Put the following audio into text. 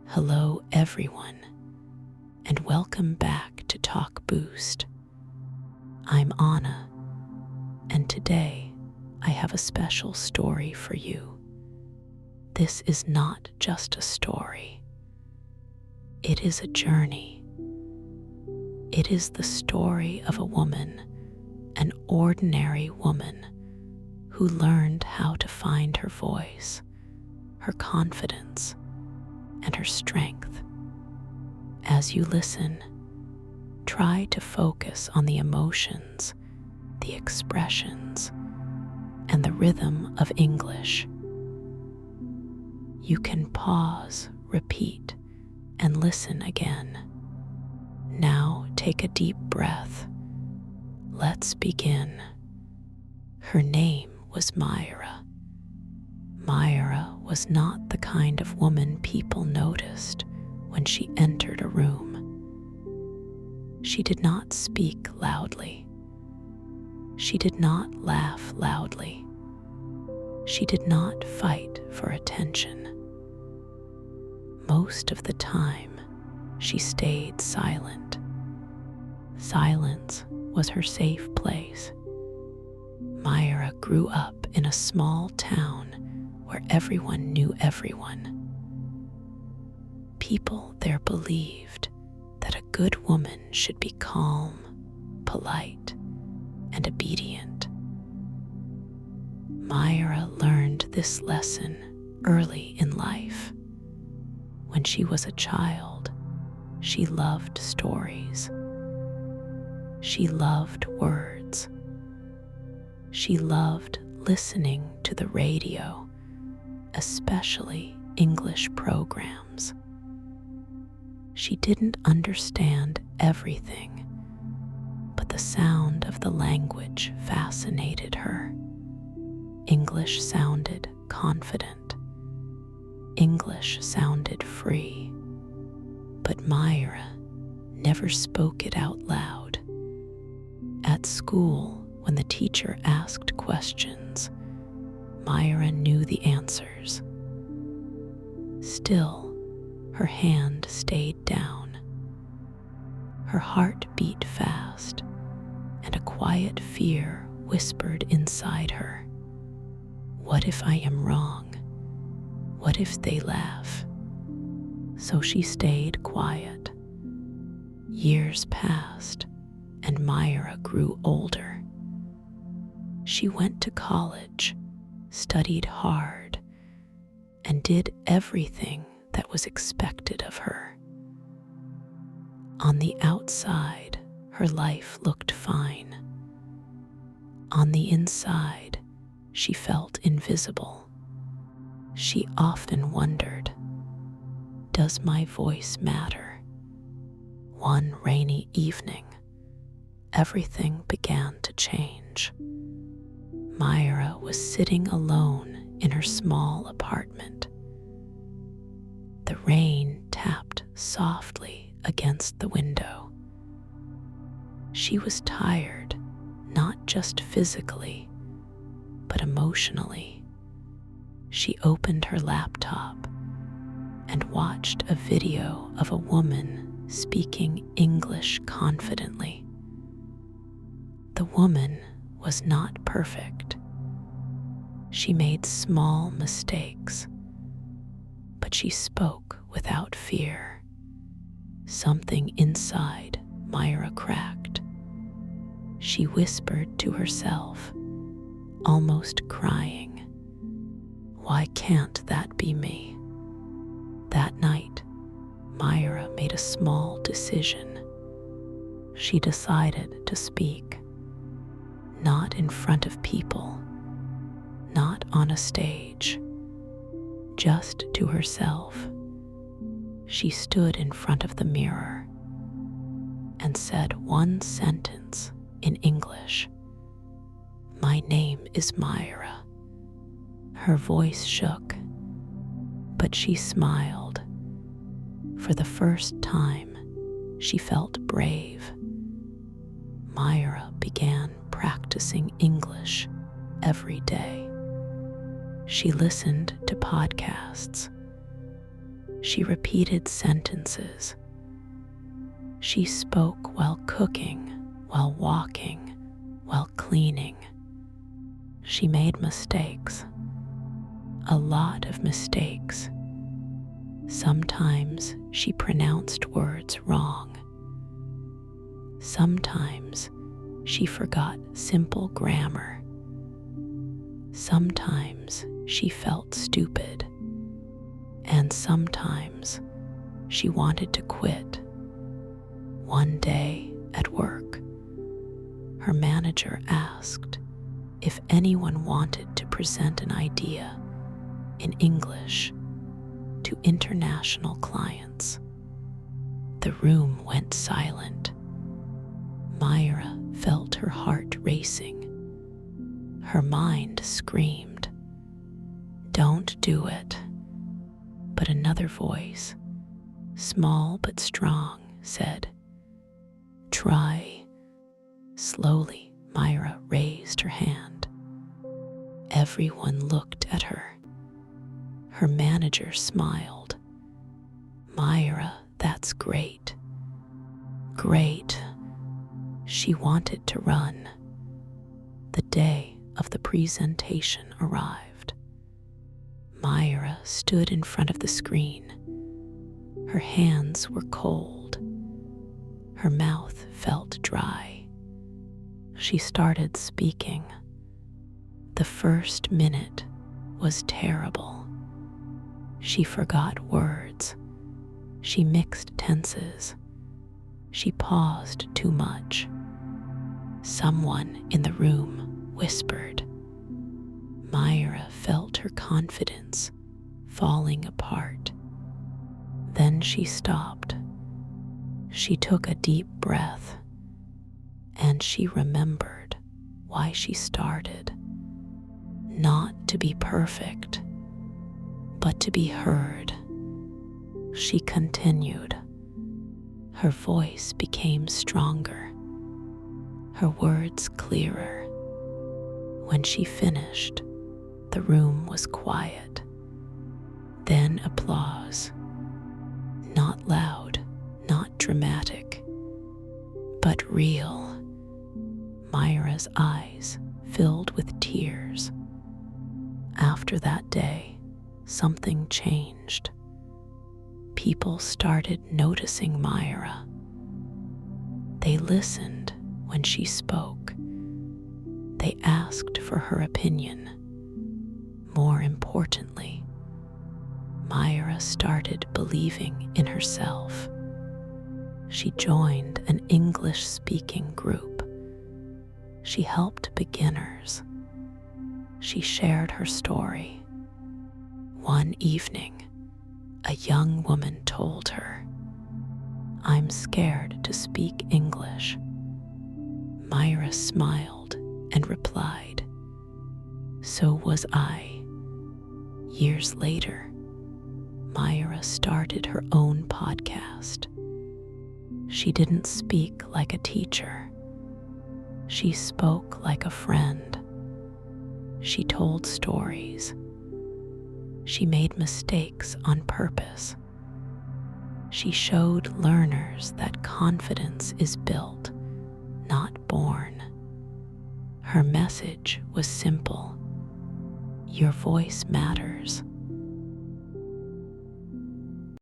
Hello, everyone, and welcome back to Talk Boost. I'm Anna, and today I have a special story for you. This is not just a story, it is a journey. It is the story of a woman, an ordinary woman, who learned how to find her voice, her confidence, and her strength. As you listen, try to focus on the emotions, the expressions, and the rhythm of English. You can pause, repeat, and listen again. Now take a deep breath. Let's begin. Her name was Myra. Myra was not the kind of woman people noticed when she entered a room. She did not speak loudly. She did not laugh loudly. She did not fight for attention. Most of the time, she stayed silent. Silence was her safe place. Myra grew up in a small town where everyone knew everyone. People there believed that a good woman should be calm, polite, and obedient. Myra learned this lesson early in life. When she was a child, she loved stories. She loved words. She loved listening to the radio, especially English programs. She didn't understand everything, but the sound of the language fascinated her. English sounded confident. English sounded free. But Myra never spoke it out loud. At school, when the teacher asked questions, Myra knew the answers. Still, her hand stayed down. Her heart beat fast, and a quiet fear whispered inside her. What if I am wrong? What if they laugh? So she stayed quiet. Years passed, and Myra grew older. She went to college, studied hard, and did everything that was expected of her. On the outside, her life looked fine. On the inside, she felt invisible. She often wondered, does my voice matter? One rainy evening, everything began to change. Myra was sitting alone in her small apartment. The rain tapped softly against the window. She was tired, not just physically, but emotionally. She opened her laptop and watched a video of a woman speaking English confidently. The woman was not perfect. She made small mistakes, but she spoke without fear. Something inside Myra cracked. She whispered to herself, almost crying, "Why can't that be me?" That night, Myra made a small decision. She decided to speak, not in front of people, not on a stage, just to herself. She stood in front of the mirror and said one sentence in English. "My name is Myra." Her voice shook, but she smiled. For the first time, she felt brave. Myra began practicing English every day. She listened to podcasts. She repeated sentences. She spoke while cooking, while walking, while cleaning. She made mistakes, a lot of mistakes. Sometimes she pronounced words wrong. Sometimes she forgot simple grammar. Sometimes she felt stupid. And sometimes she wanted to quit. One day at work, her manager asked if anyone wanted to present an idea in English to international clients. The room went silent. Myra felt her heart racing. Her mind screamed, "Don't do it." But another voice, small but strong, said, "Try." Slowly, Myra raised her hand. Everyone looked at her. Her manager smiled. "Myra, that's great." Great. She wanted to run. The day of the presentation arrived. Myra stood in front of the screen. Her hands were cold. Her mouth felt dry. She started speaking. The first minute was terrible. She forgot words. She mixed tenses. She paused too much. Someone in the room whispered. Myra felt her confidence falling apart. Then she stopped. She took a deep breath, and she remembered why she started. Not to be perfect, but to be heard. She continued. Her voice became stronger, her words clearer. When she finished, the room was quiet. Then applause. Not loud, not dramatic, but real. Myra's eyes filled with tears. After that day, something changed. People started noticing Myra. They listened when she spoke. They asked for her opinion. More importantly, Myra started believing in herself. She joined an English-speaking group. She helped beginners. She shared her story. One evening, a young woman told her, "I'm scared to speak English." Myra smiled and replied, "So was I." Years later, Myra started her own podcast. She didn't speak like a teacher. She spoke like a friend. She told stories. She made mistakes on purpose. She showed learners that confidence is built, not born. Her message was simple. Your voice matters.